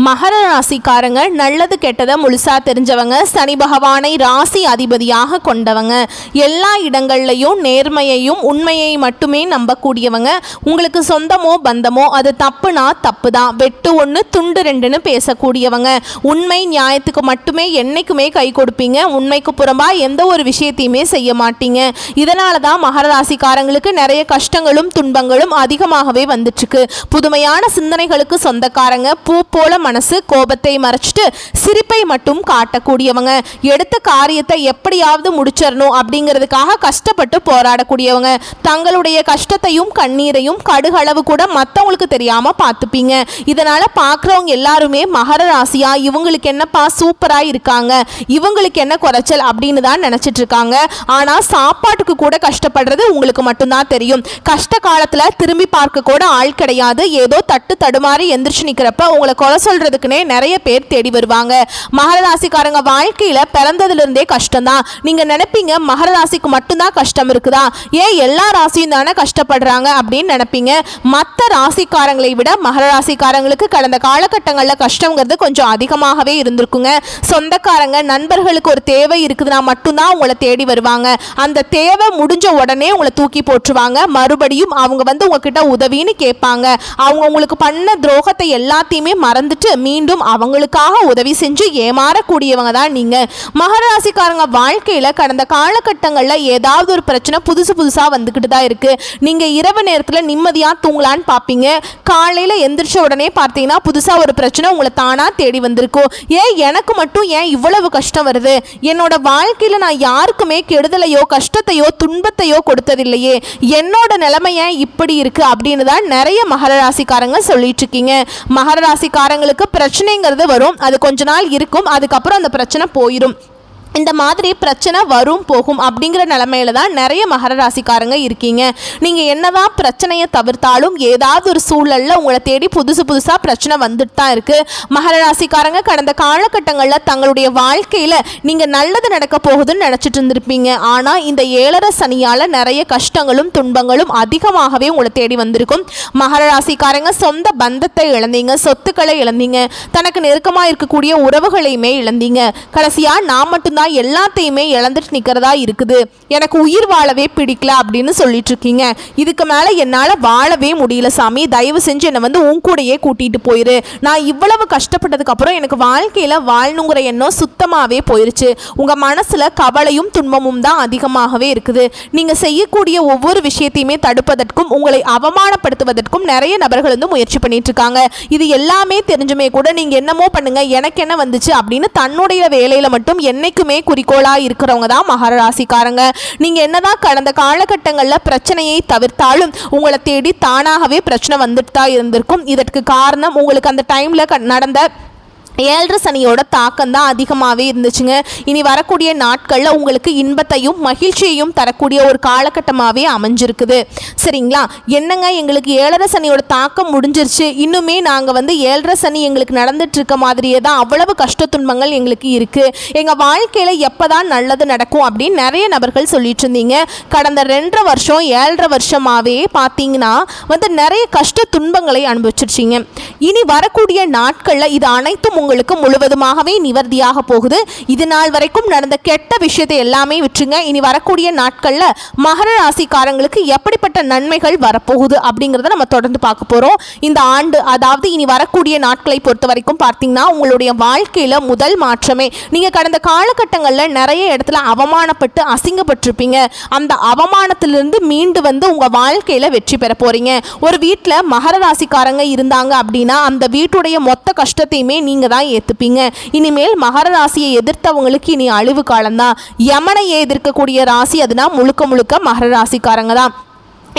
மகர ராசிக்காரங்க நல்லது கெட்டதை முழுசா தெரிஞ்சவங்க, சனி பகவானை ராசி அதிபதியாக கொண்டவங்க, எல்லா இடங்கள்லையும் நேர்மையையும் உண்மையை மட்டுமே நம்பக்கூடியவங்க. உங்களுக்கு சொந்தமோ பந்தமோ அது தப்புனா தப்பு தான், வெட்டு ஒன்று துண்டு ரெண்டுன்னு பேசக்கூடியவங்க. உண்மை நியாயத்துக்கு மட்டுமே என்னைக்குமே கை கொடுப்பீங்க. உண்மைக்கு புறம்பா எந்த ஒரு விஷயத்தையுமே செய்ய மாட்டீங்க. இதனால தான் மகர ராசிக்காரங்களுக்கு நிறைய கஷ்டங்களும் துன்பங்களும் அதிகமாகவே வந்துட்டுருக்கு. புதுமையான சிந்தனைகளுக்கு சொந்தக்காரங்க, பூ போல மனசு, கோபத்தை மறைச்சிட்டு சிரிப்பை மட்டும் காட்டக்கூடியவங்க, எடுத்த காரியத்தை எப்படியாவது முடிச்சிடணும் அப்படிங்கிறதுக்காக கஷ்டப்பட்டு போராடக்கூடியவங்க, தங்களுடைய கஷ்டத்தையும் கண்ணீரையும் கடுகளவு கூட மற்றவங்களுக்கு தெரியாம பார்த்துப்பீங்க. இதனால பார்க்குறவங்க எல்லாருமே மகர ராசியா இவங்களுக்கு என்னப்பா சூப்பரா இருக்காங்க, இவங்களுக்கு என்ன குறைச்சல் அப்படின்னு தான் நினைச்சிட்டு இருக்காங்க. ஆனா சாப்பாட்டுக்கு கூட கஷ்டப்படுறது உங்களுக்கு மட்டும்தான் தெரியும். கஷ்ட காலத்துல திரும்பி பார்க்க கூட ஆள் கிடையாது. ஏதோ தட்டு தடுமாறி எந்திரிச்சு நிக்கிறப்ப உங்களை கொலை சொல்றதுக்குனே நிறைய பேர் தேடி வருவாங்க. மகர ராசிக்காரங்க வாழ்க்கையில பிறந்ததுல கஷ்டம் தான். நீங்க நினைப்பீங்க மகர ராசிக்கு மட்டும்தான் கஷ்டம் இருக்குதா, ஏன் எல்லா ராசியும் தானே கஷ்டப்படுறாங்க அப்படின்னு நினைப்பீங்க. மற்ற ராசிக்காரங்களை விட மகர ராசிக்காரங்களுக்கு கடந்த காலகட்டங்களில் கஷ்டங்கிறது கொஞ்சம் அதிகமாகவே இருந்திருக்குங்க. சொந்தக்காரங்க நண்பர்களுக்கு ஒரு தேவை இருக்குதுன்னா மட்டும்தான் உங்களை தேடி வருவாங்க. அந்த தேவை முடிஞ்ச உடனே உங்களை தூக்கி போட்டுருவாங்க. மறுபடியும் அவங்க வந்து உங்ககிட்ட உதவின்னு கேட்பாங்க. அவங்க உங்களுக்கு பண்ண துரோகத்தை எல்லாத்தையுமே மறந்துட்டு மீண்டும் அவங்களுக்காக உதவி செஞ்சு ஏமாறக்கூடியவங்க தான் நீங்க. மகர ராசிக்காரங்க வாழ்க்கையில கடந்த காலகட்டங்களில் ஏதாவது ஒரு பிரச்சனை புதுசா வந்துகிட்டு தான் இருக்கு. நீங்க இரவு நேரத்தில் நிம்மதியா தூங்கலான்னு பார்ப்பீங்க. காலையில எந்திரிச்ச உடனே பார்த்தீங்கன்னா புதுசா ஒரு பிரச்சனை உங்களை தானா தேடி வந்திருக்கும். ஏன் எனக்கு மட்டும் ஏன் இவ்வளவு கஷ்டம் வருது, என்னோட வாழ்க்கையில நான் யாருக்குமே கெடுதலையோ கஷ்டத்தையோ துன்பத்தையோ கொடுத்ததில்லையே, என்னோட நிலைமை ஏன் இப்படி இருக்கு அப்படின்னு தான் நிறைய மகர ராசிக்காரங்க சொல்லிட்டு இருக்கீங்க. மகர ராசிக்காரங்களுக்கு பிரச்சனைங்கிறது வரும், அது கொஞ்ச நாள் இருக்கும், அதுக்கப்புறம் அந்த பிரச்சனை போயிடும். இந்த மாதிரி பிரச்சனை வரும் போகும் அப்படிங்கிற நிலைமையில தான் நிறைய மகர ராசிக்காரங்க இருக்கீங்க. நீங்கள் என்னதான் பிரச்சனையை தவிர்த்தாலும் ஏதாவது ஒரு சூழலில் உங்களை தேடி புதுசாக பிரச்சனை வந்துட்டு தான் இருக்குது. மகர ராசிக்காரங்க கடந்த காலகட்டங்களில் தங்களுடைய வாழ்க்கையில் நீங்கள் நல்லது நடக்க போகுதுன்னு நினச்சிட்டு இருந்திருப்பீங்க. ஆனால் இந்த 7.5 சனியால் நிறைய கஷ்டங்களும் துன்பங்களும் அதிகமாகவே உங்களை தேடி வந்திருக்கும். மகர ராசிக்காரங்க சொந்த பந்தத்தை இழந்தீங்க, சொத்துக்களை இழந்தீங்க, தனக்கு நெருக்கமாக இருக்கக்கூடிய உறவுகளையுமே இழந்தீங்க. கடைசியாக நான் மட்டும்தான் எல்லாத்தையுமே இழந்துட்டு நிக்கிறதா இருக்குது, எனக்கு உயிர் வாழவே பிடிக்கல அப்படின்னு சொல்லிட்டு இருக்கீங்க. இதுக்கு மேல என்னால வாழவே முடியல சாமி, தயவு செஞ்சு என்னை வந்து உன் கூடையே கூட்டிட்டு போயிரு. நான் இவ்வளவு கஷ்டப்பட்டதுக்கு அப்புறம் எனக்கு வாழ்க்கையில வாழணுங்கிற எண்ணம் சுத்தமாவே போயிருச்சு. உங்க மனசுல கவலையும் துன்பமும் தான் அதிகமாகவே இருக்குது. நீங்க செய்யக்கூடிய ஒவ்வொரு விஷயத்தையுமே தடுப்பதற்கும் உங்களை அவமானப்படுத்துவதற்கும் நிறைய நபர்கள் வந்து முயற்சி பண்ணிட்டு இருக்காங்க. இது எல்லாமே தெரிஞ்சுமே கூட நீங்க என்னமோ பண்ணுங்க, எனக்கு என்ன வந்துச்சு அப்படின்னு தன்னுடைய வேலையில மட்டும் என்னைக்குமே குறிக்கோளா இருக்கிறவங்க தான் மகர ராசிக்காரங்க. நீங்க என்னதான் கடந்த காலகட்டங்களில் பிரச்சனையை தவிர்த்தாலும் உங்களை தேடி தானாகவே பிரச்சனை வந்துட்டு தான் இருந்திருக்கும். இதற்கு காரணம் உங்களுக்கு அந்த டைம்ல நடந்த 7.5 சனியோட தாக்கம் தான் அதிகமாகவே இருந்துச்சுங்க. இனி வரக்கூடிய நாட்களில் உங்களுக்கு இன்பத்தையும் மகிழ்ச்சியையும் தரக்கூடிய ஒரு காலகட்டமாகவே அமைஞ்சிருக்குது. சரிங்களா? என்னங்க எங்களுக்கு 7.5 சனியோட தாக்கம் முடிஞ்சிருச்சு, இன்னுமே நாங்கள் வந்து 7.5 சனி எங்களுக்கு நடந்துட்டு இருக்க மாதிரியே தான் அவ்வளவு கஷ்ட துன்பங்கள் எங்களுக்கு இருக்குது, எங்கள் வாழ்க்கையில் எப்போ தான் நல்லது நடக்கும் அப்படின்னு நிறைய நபர்கள் சொல்லிட்டு இருந்தீங்க. கடந்த 2.5 வருஷம் 7.5 வருஷமாகவே பார்த்தீங்கன்னா வந்து நிறைய கஷ்ட துன்பங்களை அனுபவிச்சிருச்சிங்க. இனி வரக்கூடிய நாட்களில் இது அனைத்தும் உங்களுக்கு முழுவதுமாகவே நிவர்த்தியாக போகுது. இது நாள் வரைக்கும் நடந்த கெட்ட விஷயத்தை எல்லாமே விட்டுருங்க. இனி வரக்கூடிய நாட்கள்ல மகர ராசிக்காரங்களுக்கு எப்படிப்பட்ட நன்மைகள் வரப்போகுது அப்படிங்கிறத நம்ம தொடர்ந்து பார்க்க போறோம். இந்த ஆண்டு, அதாவது இனி வரக்கூடிய நாட்களை பொறுத்த வரைக்கும் பார்த்தீங்கன்னா உங்களுடைய வாழ்க்கையில முதல் மாற்றமே, நீங்க கடந்த காலகட்டங்களில் நிறைய இடத்துல அவமானப்பட்டு அசிங்கப்பட்டிருப்பீங்க. அந்த அவமானத்திலிருந்து மீண்டு வந்து உங்க வாழ்க்கையில வெற்றி பெற போறீங்க. ஒரு வீட்டில் மகர ராசிக்காரங்க இருந்தாங்க அப்படின்னா அந்த வீட்டுடைய மொத்த கஷ்டத்தையுமே நீங்க தான் ஏத்துப்பீங்க. இனிமேல் மகர ராசியை எதிர்த்தவங்களுக்கு இனி அழிவு காலம்தான். யமனையை எதிர்க்கக்கூடிய ராசி அதுனா முழுக்க முழுக்க மகர ராசிக்காரங்க தான்.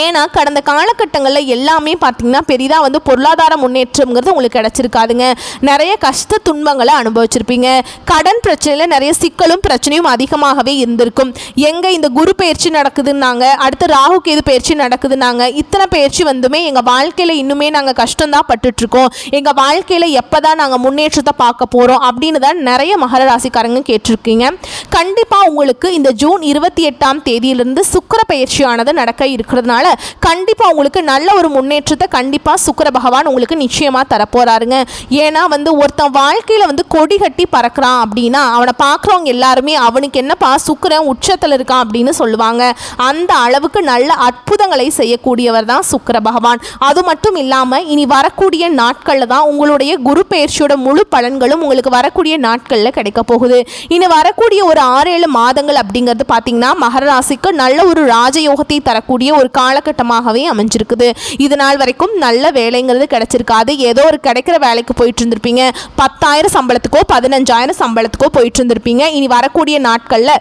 ஏன்னா கடந்த காலகட்டங்களில் எல்லாமே பார்த்தீங்கன்னா பெரிதாக வந்து பொருளாதார முன்னேற்றம்ங்கிறது உங்களுக்கு கிடச்சிருக்காதுங்க. நிறைய கஷ்ட துன்பங்களை அனுபவிச்சிருப்பீங்க. கடன் பிரச்சனையில் நிறைய சிக்கலும் பிரச்சனையும் அதிகமாகவே இருந்திருக்கும். எங்கே இந்த குரு பயிற்சி நடக்குதுன்னாங்க, அடுத்து ராகு கேது பயிற்சி நடக்குதுன்னாங்க, இத்தனை பயிற்சி வந்துமே எங்கள் வாழ்க்கையில் இன்னுமே நாங்கள் கஷ்டம்தான் பட்டுட்ருக்கோம், எங்கள் வாழ்க்கையில் எப்போ தான் நாங்கள் முன்னேற்றத்தை பார்க்க போகிறோம் அப்படின்னு தான் நிறைய மகர ராசிக்காரங்க கேட்டிருக்கீங்க. கண்டிப்பாக உங்களுக்கு இந்த ஜூன் 28ஆம் தேதியிலிருந்து சுக்கிர பயிற்சியானது நடக்க இருக்கிறதுனால இருக்கிறதுனால கண்டிப்பா உங்களுக்கு நல்ல ஒரு முன்னேற்றத்தை கண்டிப்பா சுக்கிர பகவான் உங்களுக்கு நிச்சயமா தரப்போறாருங்க. ஏன்னா ஒருத்தன் வாழ்க்கையில கொடி கட்டி பறக்கிறான் அப்படின்னா அவனை பார்க்குறவங்க எல்லாருமே அவனுக்கு என்னப்பா சுக்கிரன் உச்சத்தில் இருக்கான் அப்படின்னு சொல்லுவாங்க. அந்த அளவுக்கு நல்ல அற்புதங்களை செய்யக்கூடியவர் தான் சுக்கிர பகவான். அது மட்டும் இல்லாமல் இனி வரக்கூடிய நாட்களில் தான் உங்களுடைய குரு பெயர்ச்சியோட முழு பலன்களும் உங்களுக்கு வரக்கூடிய நாட்களில் கிடைக்க போகுது. இனி வரக்கூடிய ஒரு 6-7 மாதங்கள் அப்படிங்கிறது பார்த்தீங்கன்னா மகர ராசிக்கு நல்ல ஒரு ராஜயோகத்தை தரக்கூடிய ஒரு காலகட்டமாகவே அமைஞ்சிருக்குது. இது நாள் வரைக்கும் நல்ல வேலைங்கிறது கிடைச்சிருக்காது. ஏதோ ஒரு கிடைக்கிற வேலைக்கு போயிட்டு இருந்திருப்பீங்க. 10,000 சம்பளத்துக்கோ 15,000 சம்பளத்துக்கோ போயிட்டு இருந்திருப்பீங்க. இனி வரக்கூடிய நாட்களில்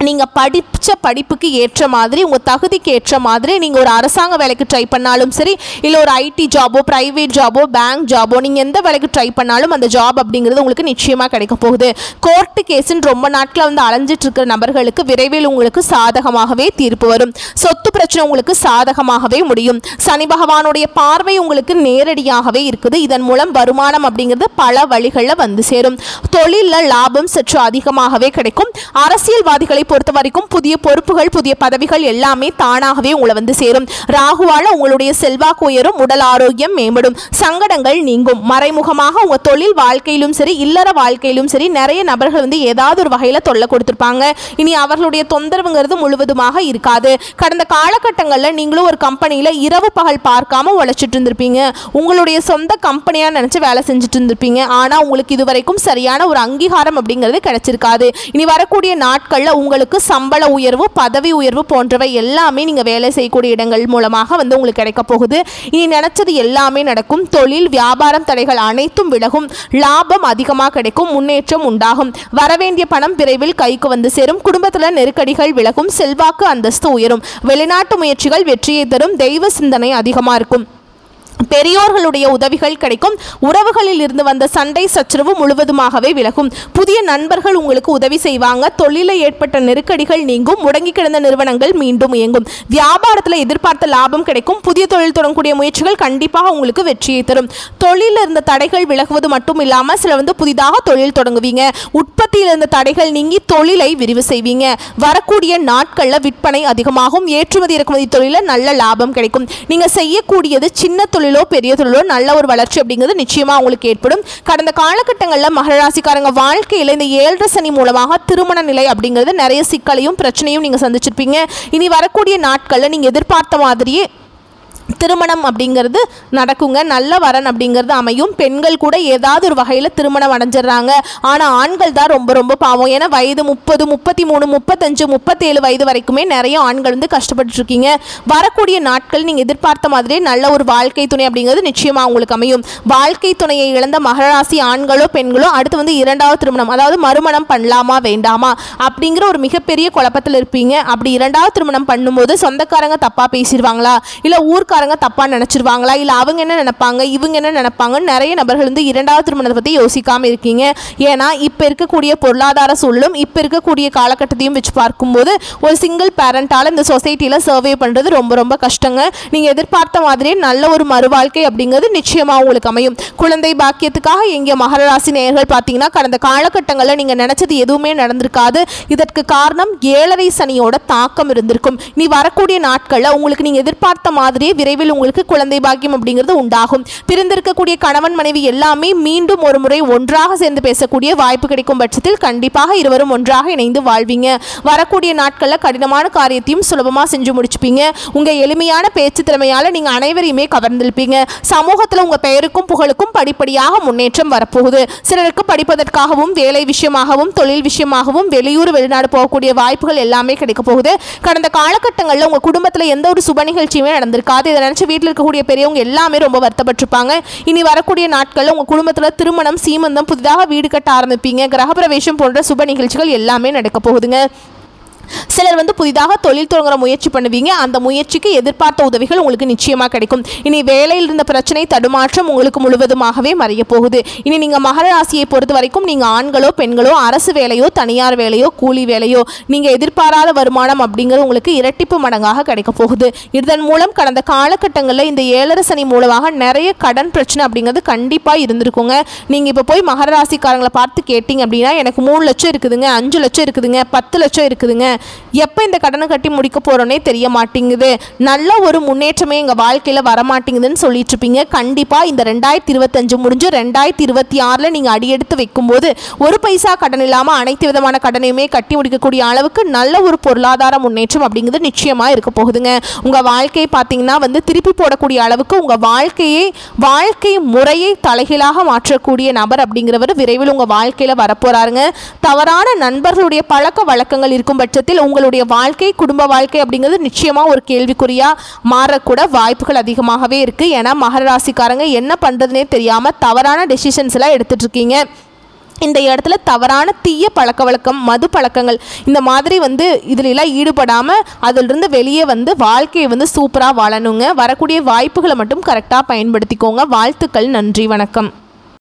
நீங்கள் படித்த படிப்புக்கு ஏற்ற மாதிரி உங்கள் தகுதிக்கு ஏற்ற மாதிரி நீங்கள் ஒரு அரசாங்க வேலைக்கு ட்ரை பண்ணாலும் சரி, இல்லை ஒரு ஐடி ஜாபோ ப்ரைவேட் ஜாபோ பேங்க் ஜாபோ நீங்கள் எந்த வேலைக்கு ட்ரை பண்ணாலும் அந்த ஜாப் அப்படிங்கிறது உங்களுக்கு நிச்சயமாக கிடைக்க போகுது. கோர்ட்டு கேஸுன்னு ரொம்ப நாட்களில் அலைஞ்சிட்டு இருக்கிற நபர்களுக்கு விரைவில் உங்களுக்கு சாதகமாகவே தீர்ப்பு வரும். சொத்து பிரச்சனை உங்களுக்கு சாதகமாகவே முடியும். சனி பகவானுடைய பார்வை உங்களுக்கு நேரடியாகவே இருக்குது. இதன் மூலம் வருமானம் அப்படிங்கிறது பல வழிகளில் வந்து சேரும். தொழிலில் லாபம் சற்று அதிகமாகவே கிடைக்கும். அரசியல்வாதிகளை பொறுத்த வரைக்கும் புதிய பொறுப்புகள் புதிய பதவிகள் எல்லாமே தானாகவே உங்களை வந்து சேரும். ராகுவால உங்களுடைய செல்வாக்கு உயரும், உடல் ஆரோக்கியம் மேம்படும், சங்கடங்கள் நீங்கும். மறைமுகமாக உங்க தொழில் வாழ்க்கையிலும் சரி இல்லற வாழ்க்கையிலும் சரி நிறைய நபர்கள் ஏதாவது ஒரு வகையில் தொல்லை கொடுத்துருப்பாங்க. இனி அவர்களுடைய தொந்தரவுங்கிறது முழுவதுமாக இருக்காது. கடந்த காலகட்டங்களில் நீங்களும் ஒரு கம்பெனியில் இரவு பகல் பார்க்காம உழைச்சிட்டு இருந்திருப்பீங்க. உங்களுடைய சொந்த கம்பெனியாக நினச்சி வேலை செஞ்சுட்டு இருந்திருப்பீங்க. ஆனால் உங்களுக்கு இதுவரைக்கும் சரியான ஒரு அங்கீகாரம் அப்படிங்கிறது கிடைச்சிருக்காது. இனி வரக்கூடிய நாட்களில் உங்களுக்கு சம்பள உயர்வு பதவி உயர்வு போன்றவை எல்லாமே நீங்கள் வேலை செய்யக்கூடிய இடங்கள் மூலமாக உங்களுக்கு கிடைக்க போகுது. இனி நினைச்சது எல்லாமே நடக்கும். தொழில் வியாபாரம் தடைகள் அனைத்தும் விலகும். லாபம் அதிகமாக கிடைக்கும். முன்னேற்றம் உண்டாகும். வரவேண்டிய பணம் விரைவில் கைக்கு வந்து சேரும். குடும்பத்தில் நெருக்கடிகள் விலகும். செல்வாக்கு அந்தஸ்து உயரும். வெளிநாட்டு முயற்சிகள் வெற்றியை தரும். தெய்வ சிந்தனை அதிகமாக இருக்கும். பெரியோர்களுடைய உதவிகள் கிடைக்கும். உறவுகளில் இருந்து வந்த சண்டை சச்சரவு முழுவதுமாகவே விலகும். புதிய நண்பர்கள் உங்களுக்கு உதவி செய்வாங்க. தொழிலில் ஏற்பட்ட நெருக்கடிகள் நீங்கும். முடங்கி கிடந்த நிறுவனங்கள் மீண்டும் இயங்கும். வியாபாரத்தில் எதிர்பார்த்த லாபம் கிடைக்கும். புதிய தொழில் தொடங்கக்கூடிய முயற்சிகள் கண்டிப்பாக உங்களுக்கு வெற்றியை தரும். தொழிலில் இருந்த தடைகள் விலகுவது மட்டும் இல்லாமல் சில புதிதாக தொழில் தொடங்குவீங்க. உற்பத்தியில் இருந்த தடைகள் நீங்கி தொழிலை விரிவு செய்வீங்க. வரக்கூடிய நாட்களில் விற்பனை அதிகமாகும். ஏற்றுமதி இறக்குமதி தொழிலில் நல்ல லாபம் கிடைக்கும். நீங்கள் செய்யக்கூடியது சின்ன தொழில் பெரிய தொழிலோ நல்ல ஒரு வளர்ச்சி அப்படிங்கிறது நிச்சயமா உங்களுக்கு ஏற்படும். கடந்த காலகட்டங்களில் மகர ராசிக்காரங்க வாழ்க்கையில் இந்த 7 சனி மூலமாக திருமண நிலை அப்படிங்கிறது நிறைய சிக்கலையும் பிரச்சனையும் நீங்க சந்திச்சிருப்பீங்க. இனி வரக்கூடிய நாட்களில் நீங்க எதிர்பார்த்த மாதிரியே திருமணம் அப்படிங்கிறது நடக்குங்க. நல்ல வரன் அப்படிங்கிறது அமையும். பெண்கள் கூட ஏதாவது ஒரு வகையில் திருமணம் அடைஞ்சிடறாங்க. ஆனால் ஆண்கள் தான் ரொம்ப ரொம்ப பாவம். ஏன்னா வயது 30 33 35 37 வயது வரைக்குமே நிறைய ஆண்கள் கஷ்டப்பட்டு இருக்கீங்க. வரக்கூடிய நாட்கள் நீங்கள் எதிர்பார்த்த மாதிரியே நல்ல ஒரு வாழ்க்கை துணை அப்படிங்கிறது நிச்சயமாக உங்களுக்கு அமையும். வாழ்க்கை துணையை இழந்த மகர ராசி ஆண்களோ பெண்களோ அடுத்து 2வது திருமணம் அதாவது மறுமணம் பண்ணலாமா வேண்டாமா அப்படிங்கிற ஒரு மிகப்பெரிய குழப்பத்தில் இருப்பீங்க. அப்படி 2வது திருமணம் பண்ணும்போது சொந்தக்காரங்க தப்பாக பேசிடுவாங்களா, இல்லை ஊர்க்காரங்க தப்பா நினைச்சிருவாங்களா, இல்ல அவங்க என்ன நினைப்பாங்க இவங்க என்ன நினைப்பாங்க, நிறைய நபர்கள் 2வது திருமணத்தை பத்தி யோசிக்காம இருக்கீங்க. ஏன்னா இப்ப இருக்கக்கூடிய பொருளாதார சூழலும் இப்ப இருக்கக்கூடிய காலகட்டத்தையும் வச்சு பார்க்கும்போது ஒரு சிங்கிள் பேரண்டால இந்த சொசைட்டில சர்வே பண்றது ரொம்ப ரொம்ப கஷ்டங்க. நீங்க எதிர்பார்த்த மாதிரியே நல்ல ஒரு மறுவாழ்க்கை அப்படிங்கிறது நிச்சயமா உங்களுக்கு அமையும். குழந்தை பாக்கியத்துக்காக எங்க மகர ராசி நேயர்கள் பார்த்தீங்கன்னா கடந்த காலகட்டங்களில் நீங்க நினைச்சது எதுவுமே நடந்திருக்காது. இதற்கு காரணம் 7.5 சனியோட தாக்கம் இருந்திருக்கும். நீ வரக்கூடிய நாட்களில் உங்களுக்கு நீங்க எதிர்பார்த்த மாதிரியே விரைவில் உங்களுக்கு குழந்தை பாக்கியம் அப்படிங்கிறது உண்டாகும். பிரிந்திருக்கக்கூடிய கணவன் மனைவி எல்லாமே மீண்டும் ஒரு முறை ஒன்றாக சேர்ந்து பேசக்கூடிய வாய்ப்பு கிடைக்கும் பட்சத்தில் கண்டிப்பாக இருவரும் ஒன்றாக இணைந்து வாழ்வீங்க. வரக்கூடிய நாட்களில் கடினமான காரியத்தையும் சுலபமாக செஞ்சு முடிச்சுப்பீங்க. உங்க எளிமையான பேச்சு திறமையால நீங்க அனைவரையுமே கவர்ந்திருப்பீங்க. சமூகத்தில் உங்க பெயருக்கும் புகழுக்கும் படிப்படியாக முன்னேற்றம் வரப்போகுது. சிலருக்கு படிப்பதற்காகவும் வேலை விஷயமாகவும் தொழில் விஷயமாகவும் வெளியூர் வெளிநாடு போகக்கூடிய வாய்ப்புகள் எல்லாமே கிடைக்க போகுது. கடந்த காலகட்டங்களில் உங்க குடும்பத்தில் எந்த ஒரு சுப நிகழ்ச்சியுமே நடந்திருக்காது. இதை நினைச்சு வீட்டில் இருக்கக்கூடிய பெரியவங்க எல்லாமே ரொம்ப வருத்தப்பட்டிருப்பாங்க. இனி வரக்கூடிய நாட்களில் உங்க குடும்பத்தில் திருமணம் சீமந்தம் புதிதாக வீடு கட்ட ஆரம்பிப்பீங்க. கிரகப்பிரவேசம் போன்ற சுப நிகழ்ச்சிகள் எல்லாமே நடக்க போகுதுங்க. சிலர் புதிதாக தொழில் தொடங்குற முயற்சி பண்ணுவீங்க. அந்த முயற்சிக்கு எதிர்பார்த்த உதவிகள் உங்களுக்கு நிச்சயமாக கிடைக்கும். இனி வேலையில் இருந்த பிரச்சனை தடுமாற்றம் உங்களுக்கு முழுவதுமாகவே மறைய போகுது. இனி நீங்க மகர ராசியை பொறுத்த வரைக்கும் நீங்க ஆண்களோ பெண்களோ அரசு வேலையோ தனியார் வேலையோ கூலி வேலையோ நீங்க எதிர்பாராத வருமானம் அப்படிங்கிறது உங்களுக்கு இரட்டிப்பு மடங்காக கிடைக்க போகுது. இதன் மூலம் கடந்த காலகட்டங்களில் இந்த 7.5 சனி மூலமாக நிறைய கடன் பிரச்சனை அப்படிங்கிறது கண்டிப்பா இருந்திருக்குங்க. நீங்க இப்ப போய் மகர ராசிக்காரங்களை பார்த்து கேட்டீங்க அப்படின்னா எனக்கு 3 லட்சம் இருக்குதுங்க, 5 லட்சம் இருக்குதுங்க, 10 லட்சம் இருக்குதுங்க, எப்போ இந்த கடனை கட்டி முடிக்க போகிறோன்னே தெரிய மாட்டேங்குது, நல்ல ஒரு முன்னேற்றமே எங்கள் வாழ்க்கையில் வரமாட்டேங்குதுன்னு சொல்லிட்டு இருப்பீங்க. கண்டிப்பாக இந்த 2025 முடிஞ்சு 2026 நீங்கள் அடியெடுத்து வைக்கும்போது ஒரு பைசா கடன் இல்லாமல் அனைத்து விதமான கடனையுமே கட்டி முடிக்கக்கூடிய அளவுக்கு நல்ல ஒரு பொருளாதார முன்னேற்றம் அப்படிங்கிறது நிச்சயமாக இருக்க போகுதுங்க. உங்கள் வாழ்க்கையை பார்த்தீங்கன்னா திருப்பி போடக்கூடிய அளவுக்கு உங்கள் வாழ்க்கை முறையை தலைகீழாக மாற்றக்கூடிய நபர் அப்படிங்கிறவர் விரைவில் உங்கள் வாழ்க்கையில் வரப்போறாருங்க. தவறான நண்பர்களுடைய பழக்க வழக்கங்கள் இருக்கும் பட்சத்தில் உங்களுடைய வாழ்க்கை, குடும்ப வாழ்க்கை அப்படிங்கிறது நிச்சயமாக ஒரு கேள்விக்குறியா மாறக்கூட வாய்ப்புகள் அதிகமாகவே இருக்கு. ஏன்னா மகர ராசிக்காரங்க என்ன பண்றதுனே தெரியாம தவறான டெசிஷன்ஸ் எல்லாம் எடுத்துட்டு இருக்கீங்க. இந்த இடத்துல தவறான தீய பழக்க வழக்கம், மது பழக்கங்கள் இந்த மாதிரி இதிலெல்லாம் ஈடுபடாமல் அதிலிருந்து வெளியே வாழ்க்கையை சூப்பராக வாழணுங்க. வரக்கூடிய வாய்ப்புகளை மட்டும் கரெக்டாக பயன்படுத்திக்கோங்க. வாழ்த்துக்கள். நன்றி. வணக்கம்.